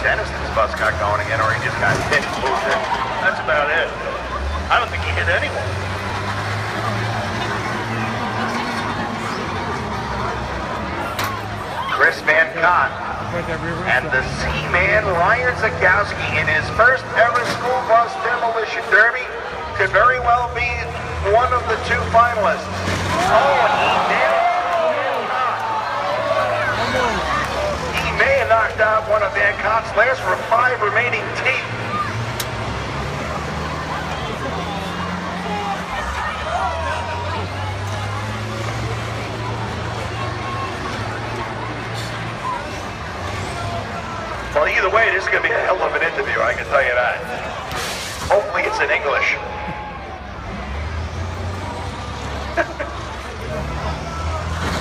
Dennison's bus got going again, or he just got hit and moved in. That's about it. I don't think he hit anyone. Chris Van Cott and the Z-Man Ryan Zakowski in his first ever school bus demolition derby could very well be one of the two finalists. Oh, he may have knocked out one of Van Cott's last 5 remaining teeth. Well, either way, this is going to be a hell of an interview, I can tell you that. Hopefully it's in English.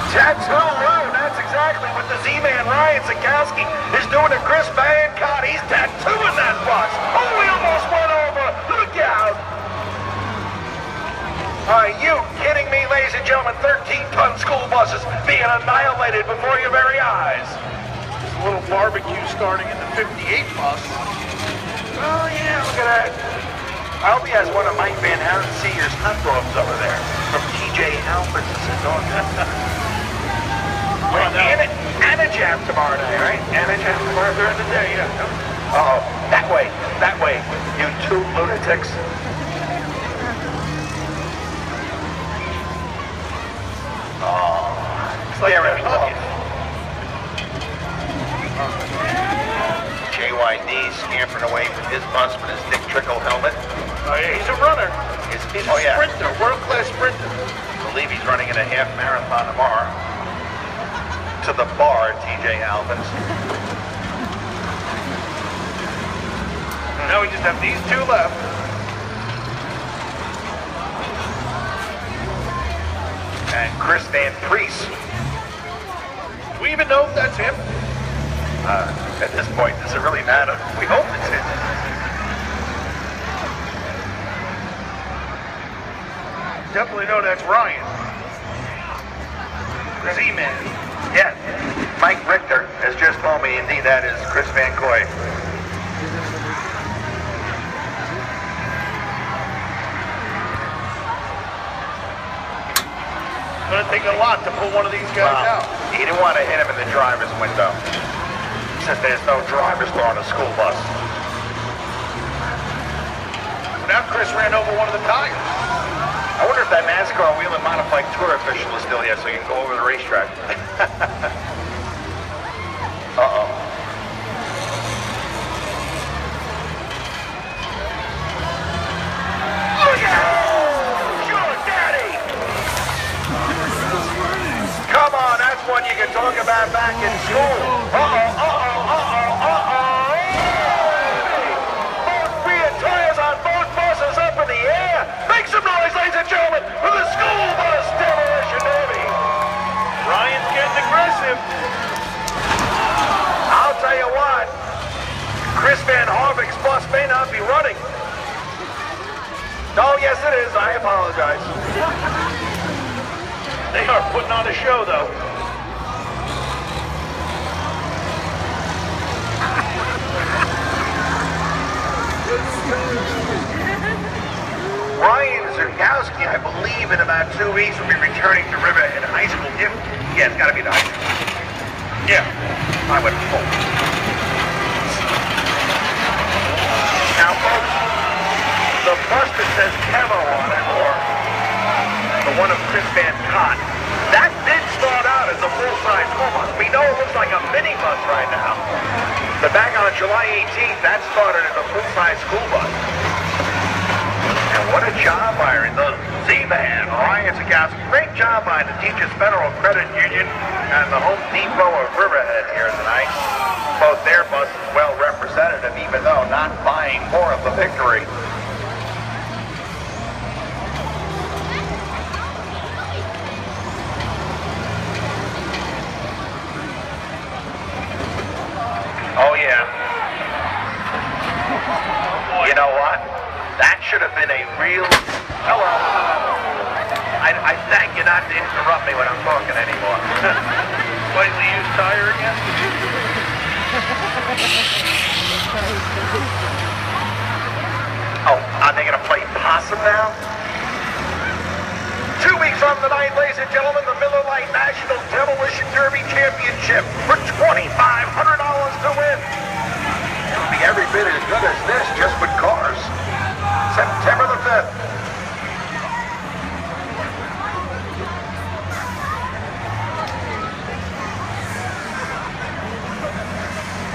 Tattoo Room, that's exactly what the Z-Man Ryan Zakowski is doing to Chris Van Cott. He's tattooing that bus. Oh, we almost went over. Look out. Are you kidding me, ladies and gentlemen? 13-ton school buses being annihilated before your very eyes. A little barbecue starting in the 58 bus. Oh, yeah, look at that. I hope he has one of Mike Van Houten Sr.'s hot dogs over there from TJ Albert's. And a jam tomorrow night, right? And a jam tomorrow during the day, yeah. Uh-oh, that way, you two lunatics. Oh, it's like JYD scampering away from his bus with his Dick Trickle helmet. Oh, yeah, he's a runner. He's a sprinter, world-class sprinter. I believe he's running in a half marathon tomorrow. To the bar, TJ Albans. Now we just have these two left. And Chris Van Priest. Do we even know if that's him? At this point, does it really matter? We hope it's him. Definitely know that's Ryan. The Z-Man. Yeah, Mike Richter has just told me, indeed, that is Chris Van Coy. It's going to take a lot to pull one of these guys out. He didn't want to hit him in the driver's window, since there's no driver's door on a school bus. Now Chris ran over one of the tires. I wonder if that NASCAR Wheel and Modified Tour official is still here so he can go over the racetrack. Uh-oh. Look out! Sure, Daddy! Come on, that's one you can talk about back in school. Both rear tires on both buses up in the air. Make some noise, ladies and gentlemen, for the school bus demolition derby. Ryan's getting aggressive. I'll tell you what, Chris Van Harvick's bus may not be running. Oh, yes it is. I apologize. They are putting on a show, though. Ryan Zakowski, I believe, in about 2 weeks will be returning to Riverhead High School. Yeah, it's got to be the high school. Yeah, I would hope. Now, folks, the bus that says Kevo on it, or the one of Chris Van Cott, that did start out as a full-size school bus. We know it looks like a minibus right now. But back on July 18th, that started as a full-size school bus. And what a job by the Z-Man, Ryan Zakowski. Great job by the Teachers Federal Credit Union and the Home Depot of Riverhead here tonight. Both their buses well representative, even though not vying for the victory. Oh, yeah. You know what? That should have been a real... Hello. I thank you not to interrupt me when I'm talking anymore. Slightly used tire again? Oh, are they going to play possum now? 2 weeks from tonight, ladies and gentlemen, the Miller Lite National Demolition Derby Championship for $2,500 to win. It'll be every bit as good as this, just with cars. September the 5th.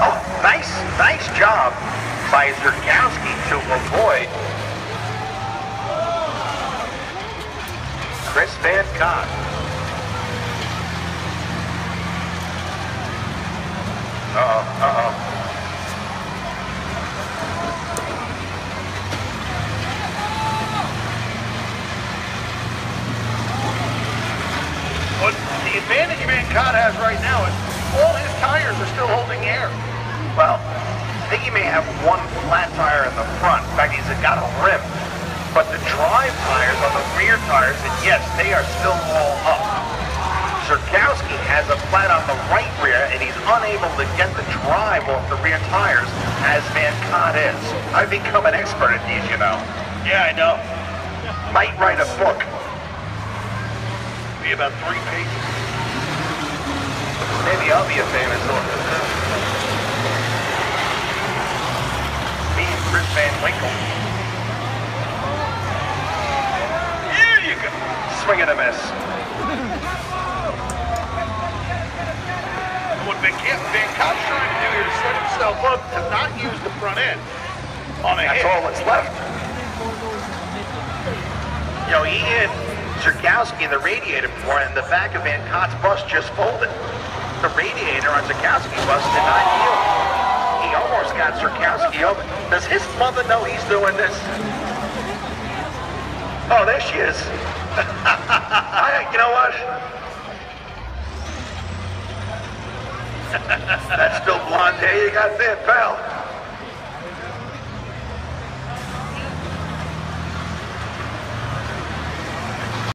Oh, nice job by Zurkowski to avoid Chris Van Cott. But the advantage Van Cott has right now is all his tires are still holding air. Well, I think he may have one flat tire in the front. In fact, he's got a rim. But the drive tires on the rear tires, and yes, they are still all up. Zurkowski has a flat on the right rear, and he's unable to get the drive off the rear tires as Van Cott is. I've become an expert at these, you know. Yeah, I know. Might write a book. Be about 3 pages. Maybe I'll be a famous author. Me and Chris Van Winkle. Here you go. Swing and a miss. What Van Cott's trying to do here is set himself up to not use the front end on a hit. That's all that's left. You know, he hit Zurkowski in the radiator before, and the back of Van Cott's bus just folded. The radiator on Zurkowski's bus did not yield. He almost got Zurkowski over. Does his mother know he's doing this? Oh, there she is. You know what? That's still blonde hair you got there, pal.